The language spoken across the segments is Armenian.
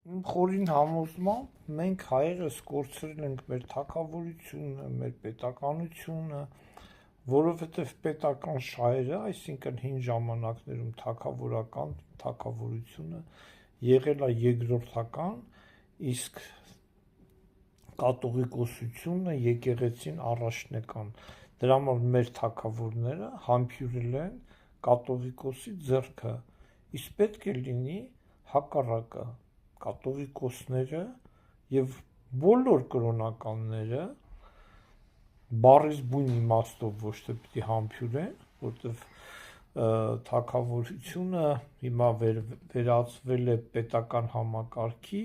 Խորին համոզմամբ մենք հայերս կորցրել ենք մեր թագավորությունը, մեր պետականությունը, որովհետև պետական շահերը, այսինքն հին ժամանակներում թագավորական թագավորությունը եղել է երկրորդական, իսկ կաթողիկոսությունը եկեղեցին առաջնեկան։ Դրա համար մեր թագավորները համբուրել են կաթողիկոսի ձեռքը, իսկ պետք է լինի հակառակը, կաթողիկոսները և բոլոր կրոնականները բառից բուն իմաստով ոչ թե պիտի համբուրեն, որտև թագավորությունը հիմա վերածվել է պետական համակարգի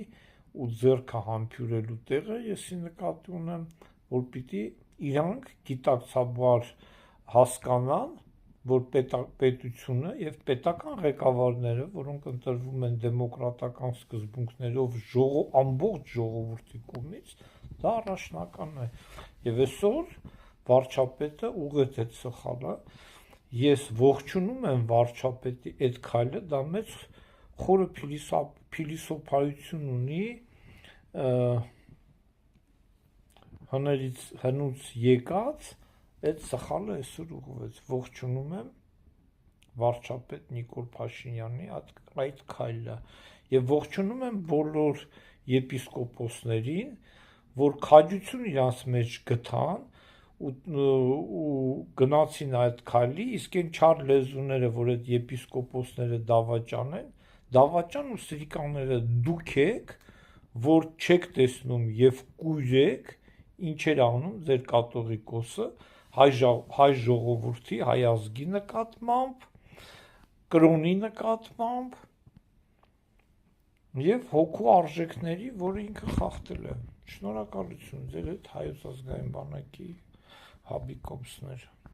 ու ձեռքը համբուրելու տեղը, եսի նկատի ունեմ, որ պիտի իրանք գիտակցաբար հասկանան, որ պետությունը և պետական ղեկավարները, որոնք ընտրվում են դեմոկրատական սկզբունքներով ամբողջ ժողովրդի կողմից, դա առաջնական է, և այսօր վարչապետը ուղղակի սխալ է, ես ողջունում եմ վարչապետի այդ քայլը, դա մեծ խորը փիլիսոփայություն ունի, հնուց եկած, այդ սխալը այսօր ուղղվեց, ողջունում եմ վարչապետ Նիկոլ Փաշինյանի այդ քայլը և ողջունում եմ բոլոր եպիսկոպոսներին, որ քաջություն իրանց մեջ գտան ու գնացին այդ քայլի, իսկ այն չար լեզուները, որ այդ եպիսկոպոսները դավաճան ու սրիկաները դուք եք, որ չեք տեսնում և կույր եք, ինչ էր անում ձեր կաթողիկոսը հայ ժողովրդի, հայ ազգի նկատմամբ, կրոնի նկատմամբ և հոգու արժեքների, որը ինքը խախտել է, շնորհակալություն ձեր այդ Հայոց ազգային բանակի հաբի կոմսներ: